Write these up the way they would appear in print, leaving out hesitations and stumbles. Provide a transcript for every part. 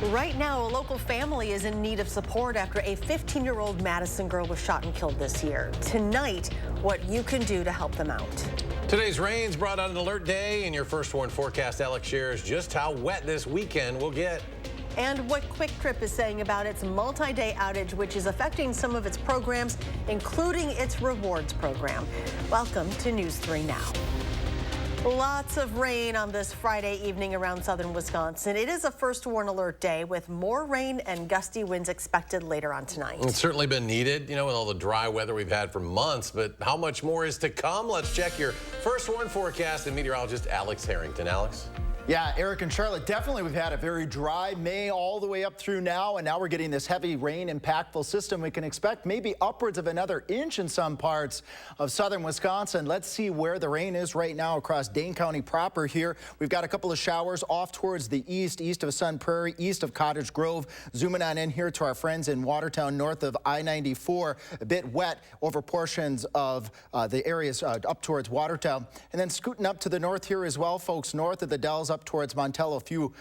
Right now, a local family is in need of support after a 15-year-old Madison girl was shot and killed this year. Tonight, what you can do to help them out. Today's rains brought on an alert day. In your first warn forecast, Alex shares just how wet this weekend will get. And what Quick Trip is saying about its multi-day outage, which is affecting some of its programs, including its rewards program. Welcome to News 3 Now. Lots of rain on this Friday evening around southern Wisconsin. It is a first warn alert day with more rain and gusty winds expected later on tonight. It's certainly been needed, with all the dry weather we've had for months, but how much more is to come? Let's check your first warn forecast and meteorologist Alex Harrington. Alex? Yeah, Eric and Charlotte, definitely we've had a very dry May all the way up through now, and now we're getting this heavy rain impactful system. We can expect maybe upwards of another inch in some parts of southern Wisconsin. Let's see where the rain is right now across Dane County proper here. We've got a couple of showers off towards the east of Sun Prairie, east of Cottage Grove. Zooming on in here to our friends in Watertown, north of I-94. A bit wet over portions of the areas up towards Watertown. And then scooting up to the north here as well, folks, north of the Dells up towards Montello. A few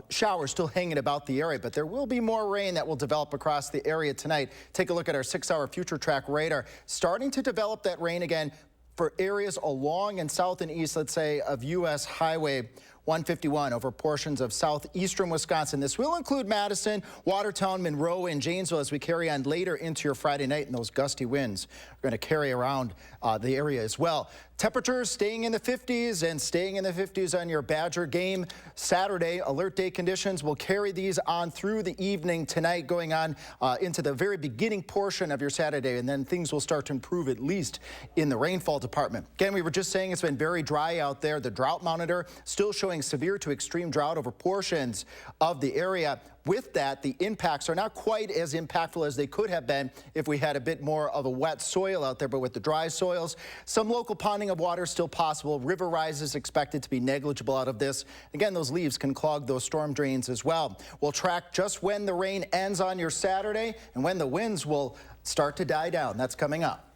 showers still hanging about the area, but there will be more rain that will develop across the area tonight. Take a look at our 6-hour future track radar. Starting to develop that rain again for areas along and south and east, let's say, of U.S. Highway 151 over portions of southeastern Wisconsin. This will include Madison, Watertown, Monroe, and Janesville as we carry on later into your Friday night, and those gusty winds are going to carry around the area as well. Temperatures staying in the 50s and staying in the 50s on your Badger game Saturday. Alert day conditions will carry these on through the evening tonight, going on into the very beginning portion of your Saturday, and then things will start to improve at least in the rainfall department. Again, we were just saying it's been very dry out there. The drought monitor still showing severe to extreme drought over portions of the area. With that, the impacts are not quite as impactful as they could have been if we had a bit more of a wet soil out there. But with the dry soils, some local ponding of water is still possible. River rise is expected to be negligible out of this. Again, those leaves can clog those storm drains as well. We'll track just when the rain ends on your Saturday and when the winds will start to die down. That's coming up.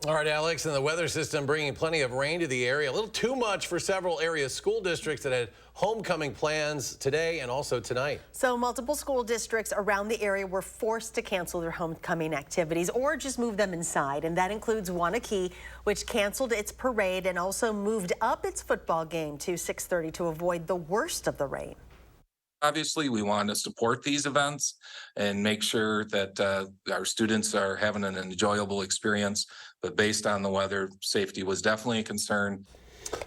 All right, Alex, and the weather system bringing plenty of rain to the area. A little too much for several area school districts that had homecoming plans today and also tonight. So multiple school districts around the area were forced to cancel their homecoming activities or just move them inside. And that includes Waunakee, which canceled its parade and also moved up its football game to 6:30 to avoid the worst of the rain. Obviously, we want to support these events and make sure that our students are having an enjoyable experience. But based on the weather, safety was definitely a concern.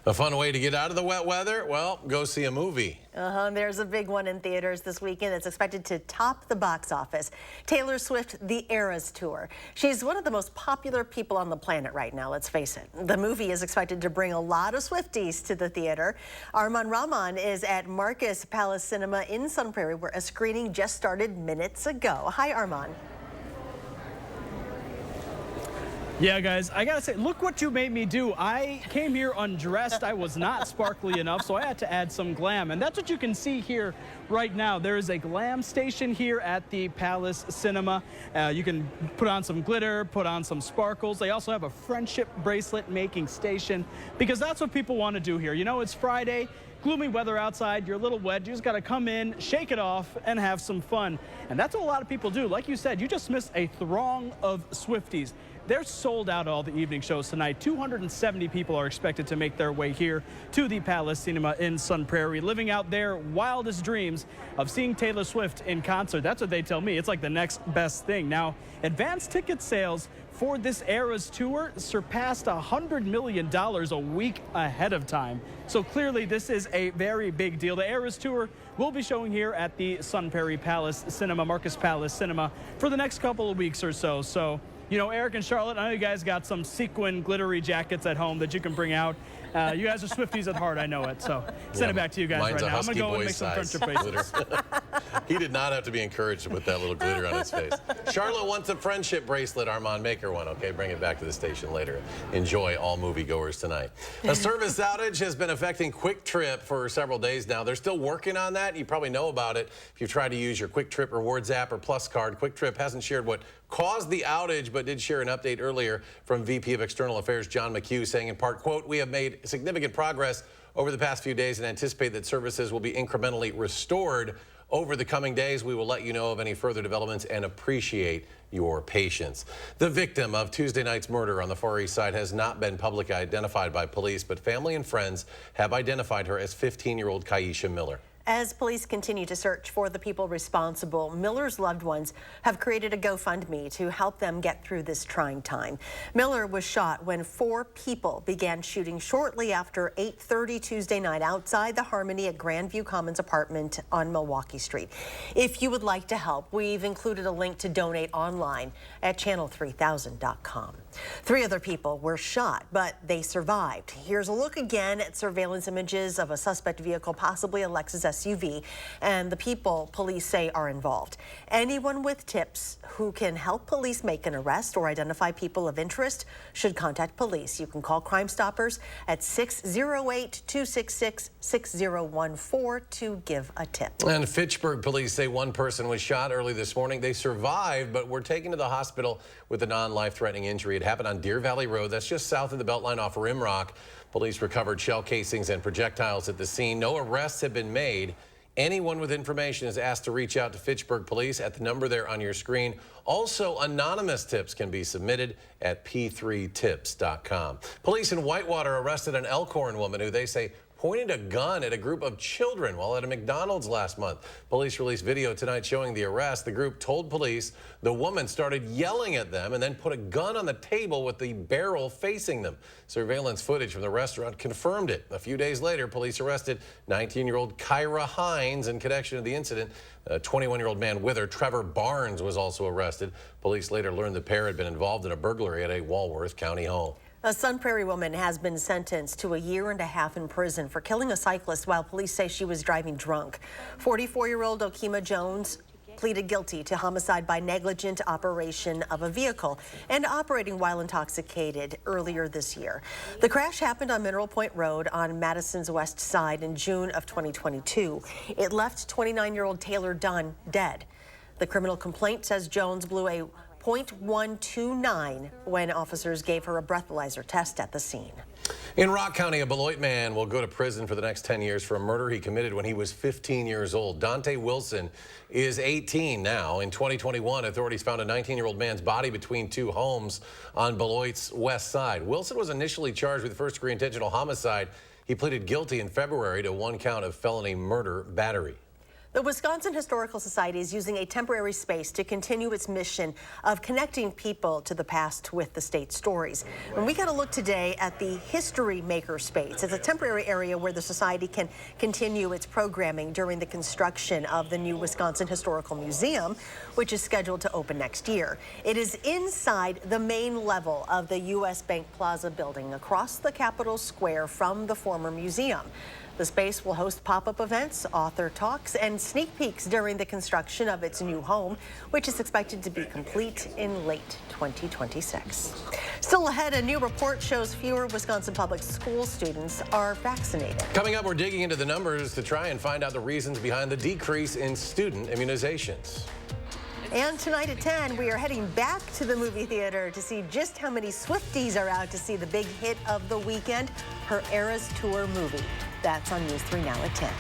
A fun way to get out of the wet weather? Well, go see a movie. There's a big one in theaters this weekend that's expected to top the box office. Taylor Swift, The Eras Tour. She's one of the most popular people on the planet right now, let's face it. The movie is expected to bring a lot of Swifties to the theater. Arman Rahman is at Marcus Palace Cinema in Sun Prairie, where a screening just started minutes ago. Hi, Arman. Yeah, guys, I gotta say, look what you made me do. I came here undressed. I was not sparkly enough, so I had to add some glam. And that's what you can see here right now. There is a glam station here at the Palace Cinema. You can put on some glitter, put on some sparkles. They also have a friendship bracelet making station because that's what people want to do here. It's Friday. Gloomy weather outside, you're a little wet, you just got to come in, shake it off, and have some fun. And that's what a lot of people do. Like you said, you just missed a throng of Swifties. They're sold out all the evening shows tonight. 270 people are expected to make their way here to the Palace Cinema in Sun Prairie, living out their wildest dreams of seeing Taylor Swift in concert. That's what they tell me. It's like the next best thing. Now, advanced ticket sales for this Eras tour surpassed $100 million a week ahead of time. So clearly this is a very big deal. The Eras tour will be showing here at the Sun Prairie Palace Cinema, Marcus Palace Cinema, for the next couple of weeks or so. So, Eric and Charlotte, I know you guys got some sequin glittery jackets at home that you can bring out. You guys are Swifties at heart, I know it. So send it back to you guys right now. I'm going to go and make some friendship bracelets. He did not have to be encouraged to put that little glitter on his face. Charlotte wants a friendship bracelet. Armand, make her one, okay? Bring it back to the station later. Enjoy all moviegoers tonight. A service outage has been affecting Quick Trip for several days now. They're still working on that. You probably know about it. If you've tried to use your Quick Trip Rewards app or Plus card, Quick Trip hasn't shared what caused the outage, but did share an update earlier from VP of External Affairs John McHugh saying in part, quote, "We have made significant progress over the past few days and anticipate that services will be incrementally restored over the coming days. We will let you know of any further developments and appreciate your patience. The victim of Tuesday night's murder on the Far East Side has not been publicly identified by police, but family and friends have identified her as 15-year-old Kaisha Miller. As police continue to search for the people responsible, Miller's loved ones have created a GoFundMe to help them get through this trying time. Miller was shot when 4 people began shooting shortly after 8:30 Tuesday night outside the Harmony at Grandview Commons apartment on Milwaukee Street. If you would like to help, we've included a link to donate online at channel3000.com. 3 other people were shot, but they survived. Here's a look again at surveillance images of a suspect vehicle, possibly a Lexus SUV, and the people police say are involved. Anyone with tips who can help police make an arrest or identify people of interest should contact police. You can call Crime Stoppers at 608-266-6014 to give a tip. And Fitchburg police say one person was shot early this morning. They survived, but were taken to the hospital with a non-life-threatening injury. It happened on Deer Valley Road. That's just south of the Beltline off Rimrock. Police recovered shell casings and projectiles at the scene. No arrests have been made. Anyone with information is asked to reach out to Fitchburg Police at the number there on your screen. Also, anonymous tips can be submitted at p3tips.com. Police in Whitewater arrested an Elkhorn woman who they say pointed a gun at a group of children while at a McDonald's last month. Police released video tonight showing the arrest. The group told police the woman started yelling at them and then put a gun on the table with the barrel facing them. Surveillance footage from the restaurant confirmed it. A few days later, police arrested 19-year-old Kyra Hines in connection to the incident. A 21-year-old man with her, Trevor Barnes, was also arrested. Police later learned the pair had been involved in a burglary at a Walworth County home. A Sun Prairie woman has been sentenced to a 1.5 years in prison for killing a cyclist while police say she was driving drunk. 44-year-old Okema Jones pleaded guilty to homicide by negligent operation of a vehicle and operating while intoxicated earlier this year. The crash happened on Mineral Point Road on Madison's west side in June of 2022. It left 29-year-old Taylor Dunn dead. The criminal complaint says Jones blew a .129 when officers gave her a breathalyzer test at the scene. In Rock County, a Beloit man will go to prison for the next 10 years for a murder he committed when he was 15 years old. Dante Wilson is 18 now. In 2021, authorities found a 19-year-old man's body between 2 homes on Beloit's west side. Wilson was initially charged with first-degree intentional homicide. He pleaded guilty in February to 1 count of felony murder battery. The Wisconsin Historical Society is using a temporary space to continue its mission of connecting people to the past with the state's stories. And we got a look today at the History Maker Space. It's a temporary area where the society can continue its programming during the construction of the new Wisconsin Historical Museum, which is scheduled to open next year. It is inside the main level of the U.S. Bank Plaza building across the Capitol Square from the former museum. The space will host pop-up events, author talks, and sneak peeks during the construction of its new home, which is expected to be complete in late 2026. Still ahead, a new report shows fewer Wisconsin public school students are vaccinated. Coming up, we're digging into the numbers to try and find out the reasons behind the decrease in student immunizations. And tonight at 10, we are heading back to the movie theater to see just how many Swifties are out to see the big hit of the weekend, her Eras Tour movie. That's on News 3 now at 10.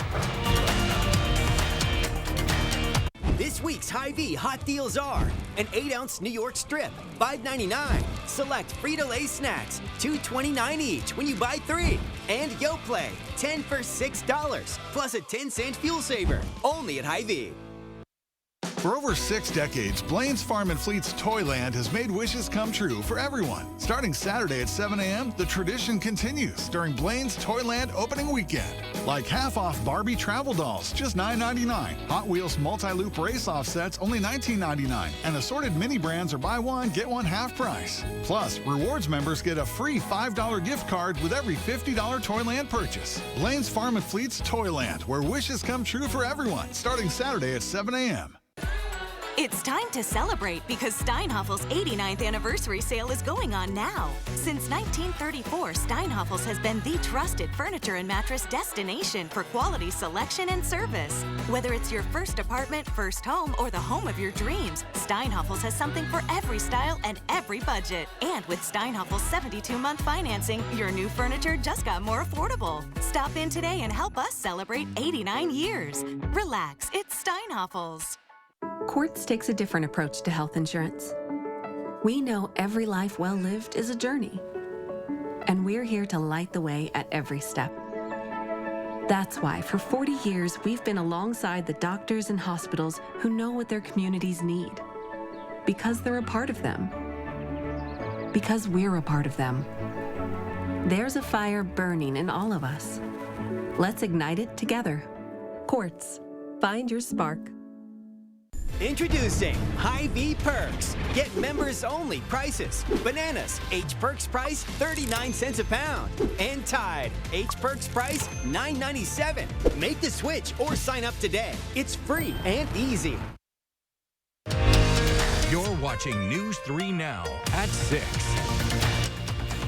This week's Hy-Vee hot deals are an 8-ounce New York strip, $5.99. Select Frito-Lay snacks, $2.29 each when you buy 3. And Yoplait, 10 for $6, plus a 10-cent fuel saver, only at Hy-Vee. For over 6 decades, Blaine's Farm and Fleet's Toyland has made wishes come true for everyone. Starting Saturday at 7 a.m., the tradition continues during Blaine's Toyland opening weekend. Like half-off Barbie travel dolls, just $9.99. Hot Wheels multi-loop race-off sets, only $19.99. And assorted mini brands are buy one, get one half price. Plus, rewards members get a free $5 gift card with every $50 Toyland purchase. Blaine's Farm and Fleet's Toyland, where wishes come true for everyone, starting Saturday at 7 a.m. It's time to celebrate because Steinhoffel's 89th anniversary sale is going on now. Since 1934, Steinhoffel's has been the trusted furniture and mattress destination for quality selection and service. Whether it's your first apartment, first home, or the home of your dreams, Steinhoffel's has something for every style and every budget. And with Steinhoffel's 72-month financing, your new furniture just got more affordable. Stop in today and help us celebrate 89 years. Relax, it's Steinhoffel's. Quartz takes a different approach to health insurance. We know every life well lived is a journey, and we're here to light the way at every step. That's why for 40 years, we've been alongside the doctors and hospitals who know what their communities need, because they're a part of them, because we're a part of them. There's a fire burning in all of us. Let's ignite it together. Quartz. Find your spark. Introducing Hy-Vee Perks. Get members-only prices. Bananas, H-Perks price 39 cents a pound. And Tide, H-Perks price $9.97. Make the switch or sign up today. It's free and easy. You're watching News 3 Now at 6.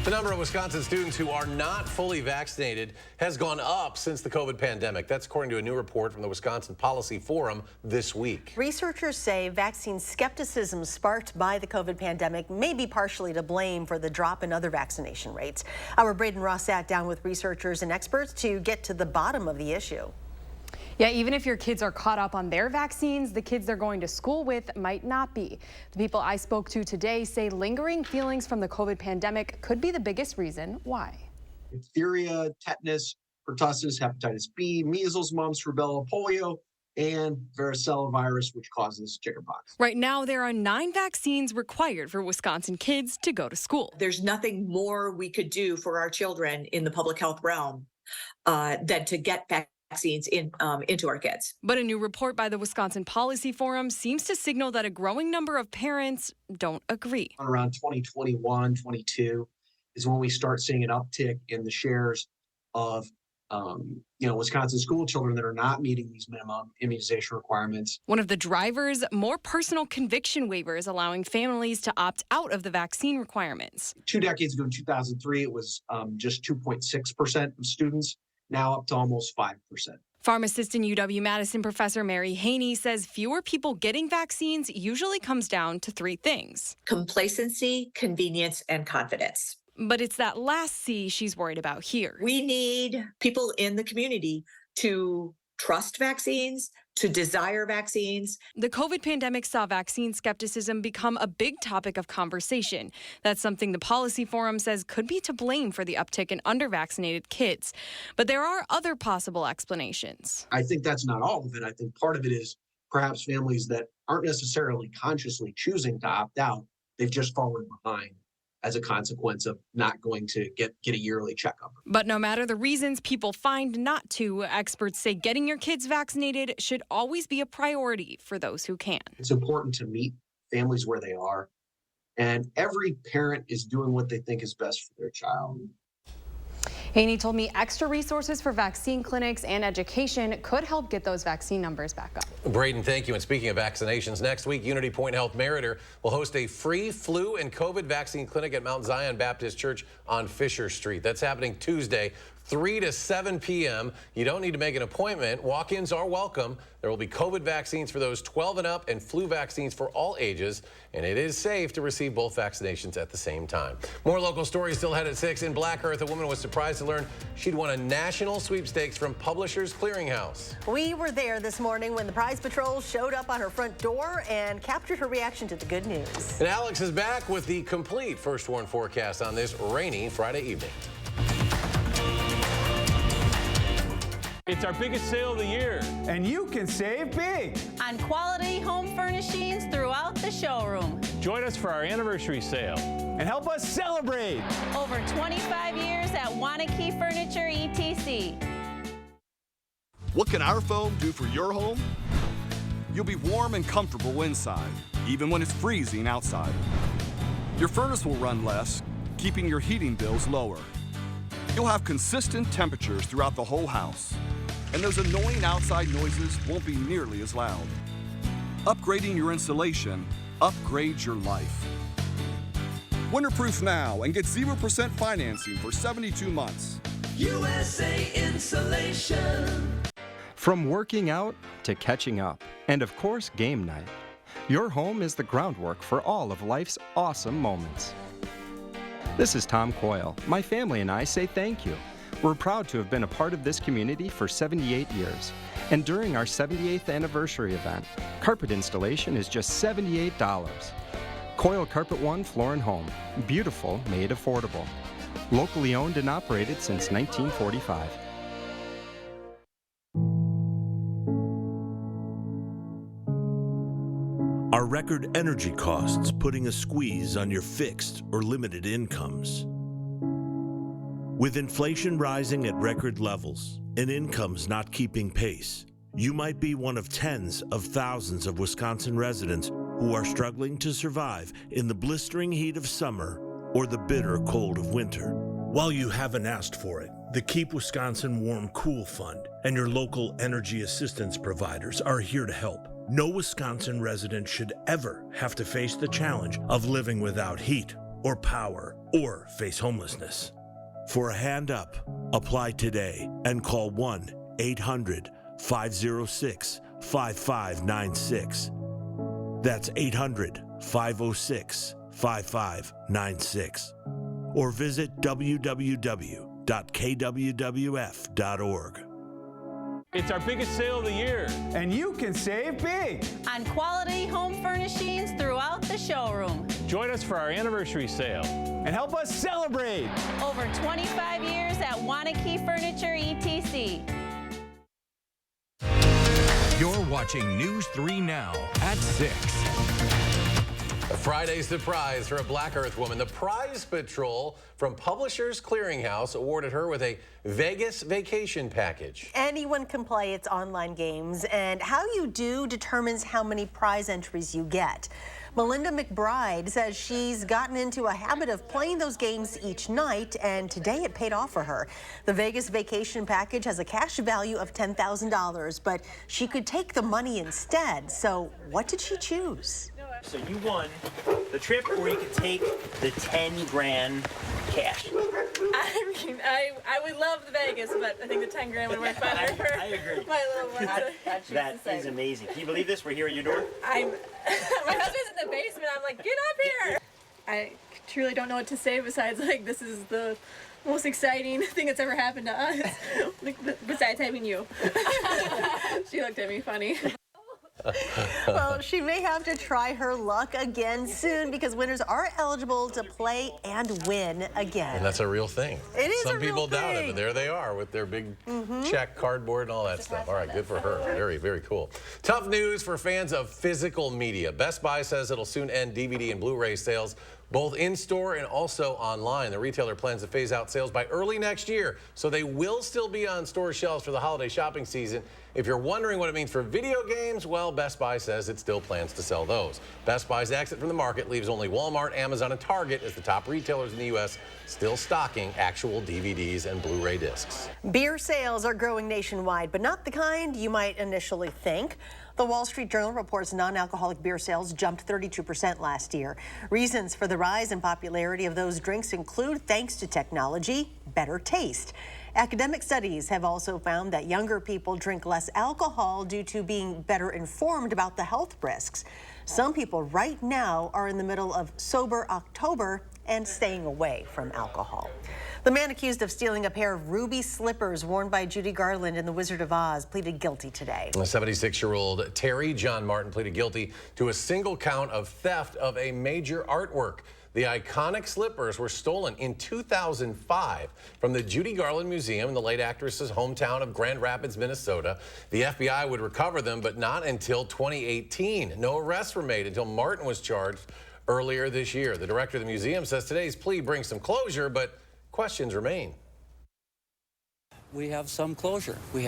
The number of Wisconsin students who are not fully vaccinated has gone up since the COVID pandemic. That's according to a new report from the Wisconsin Policy Forum this week. Researchers say vaccine skepticism sparked by the COVID pandemic may be partially to blame for the drop in other vaccination rates. Our Braden Ross sat down with researchers and experts to get to the bottom of the issue. Yeah, even if your kids are caught up on their vaccines, the kids they're going to school with might not be. The people I spoke to today say lingering feelings from the COVID pandemic could be the biggest reason why. Diphtheria, tetanus, pertussis, hepatitis B, measles, mumps, rubella, polio, and varicella virus, which causes chickenpox. Right now, there are 9 vaccines required for Wisconsin kids to go to school. There's nothing more we could do for our children in the public health realm than to get vaccines into our kids. But a new report by the Wisconsin Policy Forum seems to signal that a growing number of parents don't agree. Around 2021, 22 is when we start seeing an uptick in the shares of Wisconsin school children that are not meeting these minimum immunization requirements. One of the drivers, more personal conviction waivers allowing families to opt out of the vaccine requirements. 2 decades ago, in 2003, it was just 2.6% of students. Now up to almost 5%. Pharmacist and UW-Madison professor Mary Haney says fewer people getting vaccines usually comes down to 3 things. Complacency, convenience, and confidence. But it's that last C she's worried about here. We need people in the community to trust vaccines, to desire vaccines. The COVID pandemic saw vaccine skepticism become a big topic of conversation. That's something the Policy Forum says could be to blame for the uptick in undervaccinated kids. But there are other possible explanations. I think that's not all of it. I think part of it is perhaps families that aren't necessarily consciously choosing to opt out. They've just fallen behind as a consequence of not going to get a yearly checkup. But no matter the reasons people find not to, experts say getting your kids vaccinated should always be a priority for those who can. It's important to meet families where they are, and every parent is doing what they think is best for their child. Haney told me extra resources for vaccine clinics and education could help get those vaccine numbers back up. Braden, thank you. And speaking of vaccinations, next week, Unity Point Health Meriter will host a free flu and COVID vaccine clinic at Mount Zion Baptist Church on Fisher Street. That's happening Tuesday, 3 to 7 p.m. You don't need to make an appointment. Walk-ins are welcome. There will be COVID vaccines for those 12 and up and flu vaccines for all ages. And it is safe to receive both vaccinations at the same time. More local stories still ahead at 6. In Black Earth, a woman was surprised to learn she'd won a national sweepstakes from Publishers Clearinghouse. We were there this morning when the Prize Patrol showed up on her front door and captured her reaction to the good news. And Alex is back with the complete First Warn forecast on this rainy Friday evening. It's our biggest sale of the year. And you can save big on quality home furnishings throughout the showroom. Join us for our anniversary sale. And help us celebrate. Over 25 years at Wanakee Furniture, ETC. What can our foam do for your home? You'll be warm and comfortable inside, even when it's freezing outside. Your furnace will run less, keeping your heating bills lower. You'll have consistent temperatures throughout the whole house, and those annoying outside noises won't be nearly as loud. Upgrading your insulation upgrades your life. Winterproof now and get 0% financing for 72 months. USA Insulation. From working out to catching up, and of course, game night, your home is the groundwork for all of life's awesome moments. This is Tom Coyle. My family and I say thank you. We're proud to have been a part of this community for 78 years. And during our 78th anniversary event, carpet installation is just $78. Coyle Carpet One Floor and Home. Beautiful, made affordable. Locally owned and operated since 1945. Are record energy costs putting a squeeze on your fixed or limited incomes? With inflation rising at record levels and incomes not keeping pace, you might be one of tens of thousands of Wisconsin residents who are struggling to survive in the blistering heat of summer or the bitter cold of winter. While you haven't asked for it, the Keep Wisconsin Warm Cool Fund and your local energy assistance providers are here to help. No Wisconsin resident should ever have to face the challenge of living without heat or power or face homelessness. For a hand up, apply today and call 1-800-506-5596. That's 800-506-5596. Or visit www.kwwf.org. It's our biggest sale of the year. And you can save big on quality home furnishings throughout the showroom. Join us for our anniversary sale. And help us celebrate. Over 25 years at Wanakee Furniture, ETC. You're watching News 3 Now at 6. A Friday surprise for a Black Earth woman. The Prize Patrol from Publishers Clearinghouse awarded her with a Vegas vacation package. Anyone can play its online games, and how you do determines how many prize entries you get. Melinda McBride says she's gotten into a habit of playing those games each night, and today it paid off for her. The Vegas vacation package has a cash value of $10,000, but she could take the money instead. So what did she choose? So you won the trip, or you could take the 10 grand cash. I mean, I would love the Vegas, but I think the 10 grand would work better for I agree. my little one. That is amazing. Can you believe this? We're here at your door. My husband's in the basement. I'm like, get up here. I truly don't know what to say besides, like, this is the most exciting thing that's ever happened to us, besides having you. She looked at me funny. Well, she may have to try her luck again soon because winners are eligible to play and win again. And that's a real thing. It is Some a real people doubt it, thing. but there they are with their big check, cardboard, and all that stuff. All right, good for her. Very, very cool. Tough news for fans of physical media. Best Buy says it'll soon end DVD and Blu-ray sales, both in-store and also online. The retailer plans to phase out sales by early next year, so they will still be on store shelves for the holiday shopping season. If you're wondering what it means for video games, well, Best Buy says it still plans to sell those. Best Buy's exit from the market leaves only Walmart, Amazon, and Target as the top retailers in the U.S. still stocking actual DVDs and Blu-ray discs. Beer sales are growing nationwide, but not the kind you might initially think. The Wall Street Journal reports non-alcoholic beer sales jumped 32% last year. Reasons for the rise in popularity of those drinks include, thanks to technology, better taste. Academic studies have also found that younger people drink less alcohol due to being better informed about the health risks. Some people right now are in the middle of Sober October and staying away from alcohol. The man accused of stealing a pair of ruby slippers worn by Judy Garland in The Wizard of Oz pleaded guilty today. A 76-year-old Terry John Martin pleaded guilty to a single count of theft of a major artwork. The iconic slippers were stolen in 2005 from the Judy Garland Museum in the late actress's hometown of Grand Rapids, Minnesota. The FBI would recover them, but not until 2018. No arrests were made until Martin was charged earlier this year. The director of the museum says today's plea brings some closure, but questions remain. We have some closure. We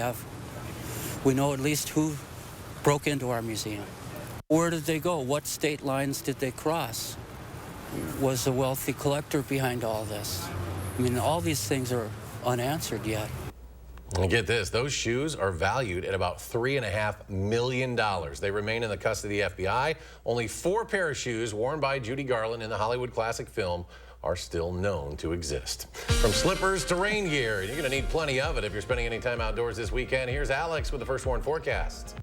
know at least who broke into our museum. Where did they go? What state lines did they cross? Was a wealthy collector behind all this? I mean, all these things are unanswered yet. And get this, those shoes are valued at about $3.5 million. They remain in the custody of the FBI. Only 4 pair of shoes worn by Judy Garland in the Hollywood classic film are still known to exist. From slippers to rain gear, you're going to need plenty of it if you're spending any time outdoors this weekend. Here's Alex with the first warn forecast.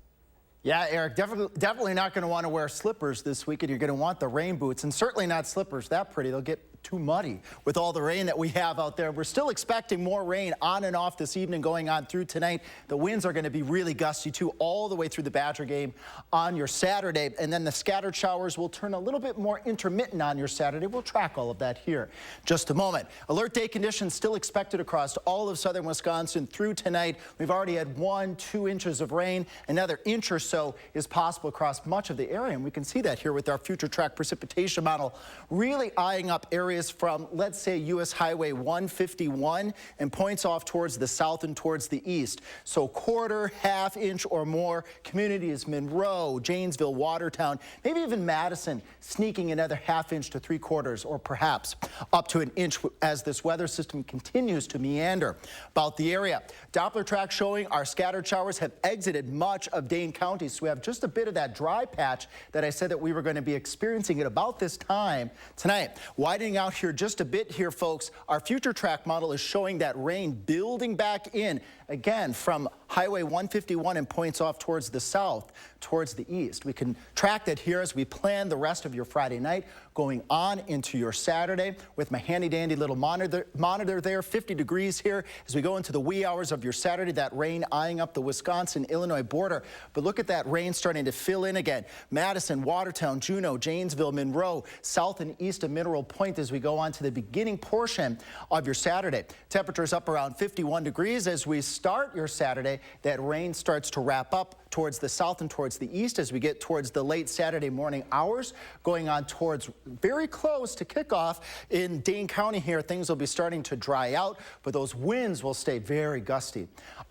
Yeah, Eric, definitely not going to want to wear slippers this weekend. You're going to want the rain boots, and certainly not slippers that pretty. They'll get too muddy with all the rain that we have out there. We're still expecting more rain on and off this evening going on through tonight. The winds are going to be really gusty too all the way through the Badger game on your Saturday, and then the scattered showers will turn a little bit more intermittent on your Saturday. We'll track all of that here just a moment. Alert day conditions still expected across all of southern Wisconsin through tonight. We've already had 1-2 inches of rain. Another inch or so is possible across much of the area, and we can see that here with our future track precipitation model really eyeing up areas from, let's say, U.S. Highway 151 and points off towards the south and towards the east. So quarter, half inch or more. Communities Monroe, Janesville, Watertown, maybe even Madison sneaking another half inch to 3/4 or perhaps up to an inch as this weather system continues to meander about the area. Doppler track showing our scattered showers have exited much of Dane County, so we have just a bit of that dry patch that I said that we were going to be experiencing at about this time tonight. Widening out here just a bit here, folks. Our future track model is showing that rain building back in again from Highway 151 and points off towards the south, towards the east. We can track that here as we plan the rest of your Friday night, going on into your Saturday with my handy-dandy little monitor there, 50 degrees here as we go into the wee hours of your Saturday. That rain eyeing up the Wisconsin-Illinois border. But look at that rain starting to fill in again. Madison, Watertown, Juneau, Janesville, Monroe, south and east of Mineral Point as we go on to the beginning portion of your Saturday. Temperatures up around 51 degrees as we start your Saturday. That rain starts to wrap up towards the south and towards the east as we get towards the late Saturday morning hours, going on towards very close to kickoff in Dane County here. Things will be starting to dry out, but those winds will stay very gusty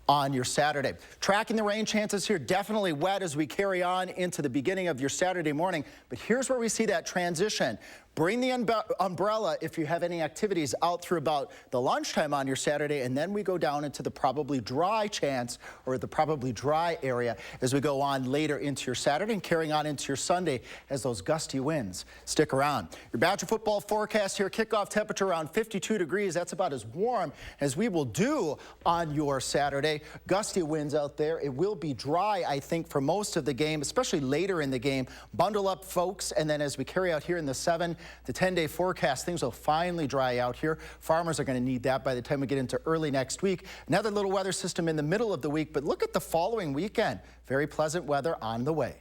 on your Saturday. Tracking the rain chances here, definitely wet as we carry on into the beginning of your Saturday morning. But here's where we see that transition. Bring the umbrella if you have any activities out through about the lunchtime on your Saturday, and then we go down into the probably dry chance or the probably dry area as we go on later into your Saturday and carrying on into your Sunday as those gusty winds stick around. Your Badger football forecast here, kickoff temperature around 52 degrees. That's about as warm as we will do on your Saturday. Gusty winds out there. It will be dry, I think, for most of the game, especially later in the game. Bundle up, folks, and then as we carry out here in the 7 to 10-day forecast, things will finally dry out here. Farmers are going to need that by the time we get into early next week. Another little weather system in the middle of the week, but look at the following weekend. Very pleasant weather on the way.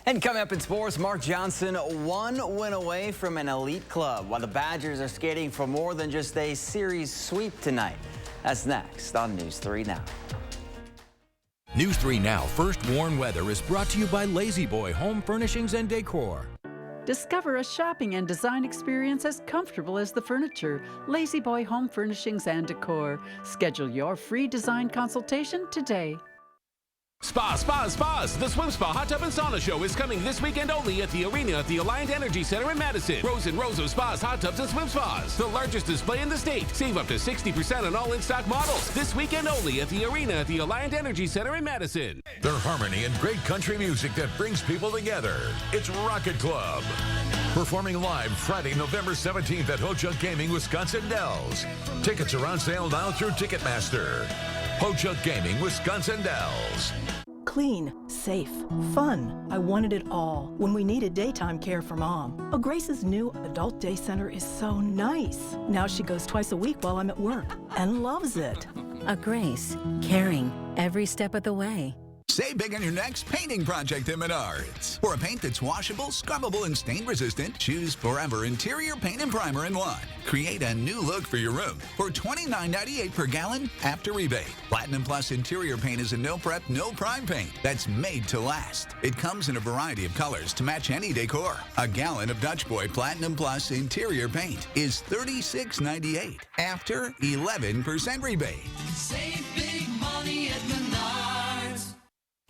And coming up in sports, Mark Johnson 1 win away from an elite club, while the Badgers are skating for more than just a series sweep tonight. That's next on News 3 Now. News 3 Now First Warn Weather is brought to you by Lazy Boy Home Furnishings and Decor. Discover a shopping and design experience as comfortable as the furniture. Lazy Boy Home Furnishings and Decor. Schedule your free design consultation today. Spas. The Swim Spa Hot Tub and Sauna Show is coming this weekend only at the arena at the Alliant Energy Center in Madison. Rows and rows of spas, hot tubs, and swim spas. The largest display in the state. Save up to 60% on all in-stock models. This weekend only at the arena at the Alliant Energy Center in Madison. Their harmony and great country music that brings people together. It's Rocket Club. Performing live Friday, November 17th at Ho-Chunk Gaming, Wisconsin Dells. Tickets are on sale now through Ticketmaster. Ho-Chunk Gaming, Wisconsin Dells. Clean, safe, fun. I wanted it all when we needed daytime care for Mom. Oh, Grace's new adult day center is so nice. Now she goes twice a week while I'm at work and loves it. A Grace, caring every step of the way. Save big on your next painting project at Menards. For a paint that's washable, scrubbable, and stain-resistant, choose Forever Interior Paint and Primer in 1. Create a new look for your room for $29.98 per gallon after rebate. Platinum Plus Interior Paint is a no-prep, no-prime paint that's made to last. It comes in a variety of colors to match any decor. A gallon of Dutch Boy Platinum Plus Interior Paint is $36.98 after 11% rebate. Save big money at Menards.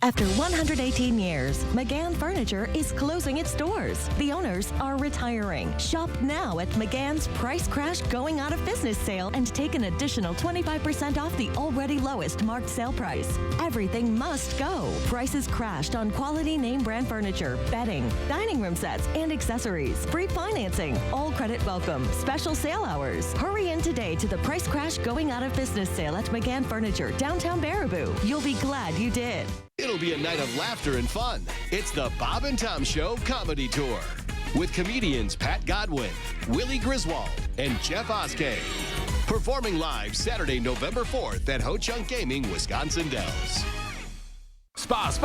After 118 years, McGann Furniture is closing its doors. The owners are retiring. Shop now at McGann's Price Crash Going Out of Business sale and take an additional 25% off the already lowest marked sale price. Everything must go. Prices crashed on quality name brand furniture, bedding, dining room sets, and accessories. Free financing. All credit welcome. Special sale hours. Hurry in today to the Price Crash Going Out of Business sale at McGann Furniture, downtown Baraboo. You'll be glad you did. It'll be a night of laughter and fun. It's the Bob and Tom Show Comedy Tour with comedians Pat Godwin, Willie Griswold, and Jeff Oskey. Performing live Saturday, November 4th at Ho Chunk Gaming, Wisconsin Dells. Spas.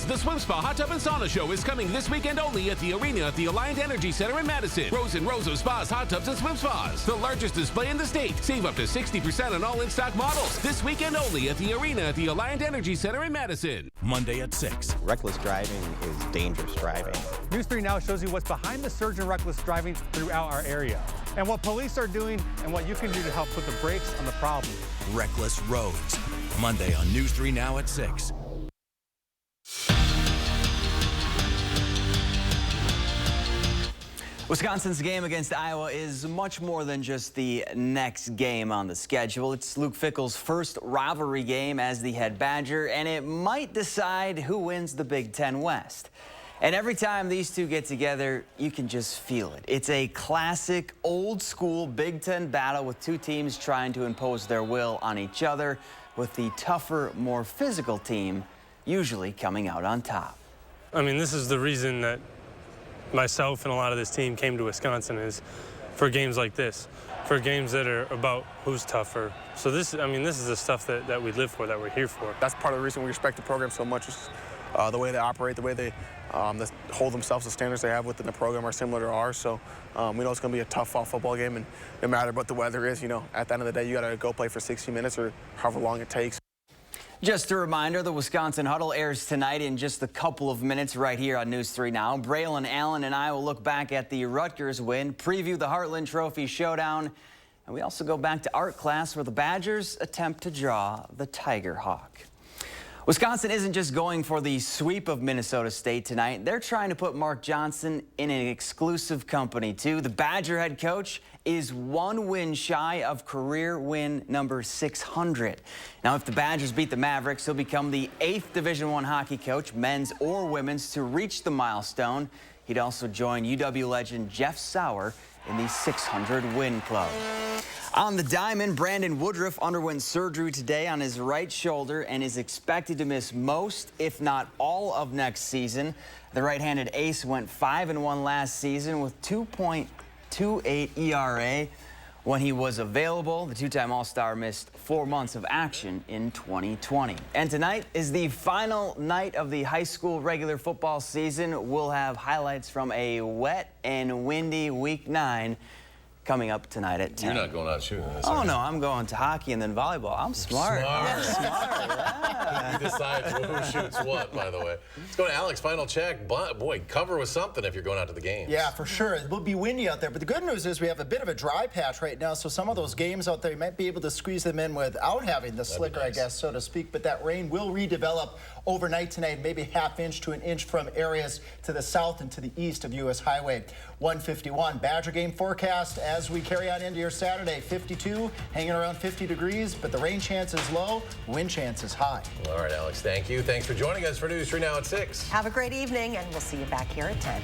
The Swim Spa Hot Tub and Sauna Show is coming this weekend only at the arena at the Alliant Energy Center in Madison. Rows and rows of spas, hot tubs, and swim spas. The largest display in the state. Save up to 60% on all in-stock models. This weekend only at the arena at the Alliant Energy Center in Madison. Monday at 6. Reckless driving is dangerous driving. News 3 Now shows you what's behind the surge in reckless driving throughout our area, and what police are doing and what you can do to help put the brakes on the problem. Reckless roads. Monday on News 3 Now at 6. Wisconsin's game against Iowa is much more than just the next game on the schedule. It's Luke Fickell's first rivalry game as the head Badger, and it might decide who wins the Big Ten West. And every time these two get together, you can just feel it. It's a classic, old-school Big Ten battle with two teams trying to impose their will on each other, with the tougher, more physical team usually coming out on top. I mean, this is the reason that myself and a lot of this team came to Wisconsin, is for games like this, for games that are about who's tougher. So this is the stuff that we live for, that we're here for. That's part of the reason we respect the program so much, is the way they operate, the way they hold themselves, the standards they have within the program are similar to ours. So we know it's going to be a tough fall football game, and no matter what the weather is, at the end of the day, you got to go play for 60 minutes or however long it takes. Just a reminder, the Wisconsin Huddle airs tonight in just a couple of minutes right here on News 3 Now. Braylon Allen and I will look back at the Rutgers win, preview the Heartland Trophy showdown, and we also go back to art class where the Badgers attempt to draw the Tiger Hawk. Wisconsin isn't just going for the sweep of Minnesota State tonight. They're trying to put Mark Johnson in an exclusive company, too. The Badger head coach is one win shy of career win number 600. Now, if the Badgers beat the Mavericks, he'll become the 8th Division I hockey coach, men's or women's, to reach the milestone. He'd also join UW legend Jeff Sauer in the 600-win club. On the diamond, Brandon Woodruff underwent surgery today on his right shoulder and is expected to miss most, if not all, of next season. The right-handed ace went 5-1 last season with 2.28 ERA. When he was available, the two-time All-Star missed 4 months of action in 2020. And tonight is the final night of the high school regular football season. We'll have highlights from a wet and windy Week 9 coming up tonight at 10. You're not going out shooting this. Oh, no, I'm going to hockey and then volleyball. I'm smart. Smart. Yeah. He decides who shoots what, by the way. Let's go to Alex, final check. Boy, cover with something if you're going out to the games. Yeah, for sure. It will be windy out there, but the good news is we have a bit of a dry patch right now, so some of those games out there, you might be able to squeeze them in without having the slicker, nice, I guess, so to speak, but that rain will redevelop overnight tonight, maybe ½ to an inch from areas to the south and to the east of U.S. Highway 151. Badger game forecast as we carry on into your Saturday, 52, hanging around 50 degrees, but the rain chance is low, wind chance is high. All right, Alex, thank you. Thanks for joining us for News 3 Now at 6. Have a great evening, and we'll see you back here at 10.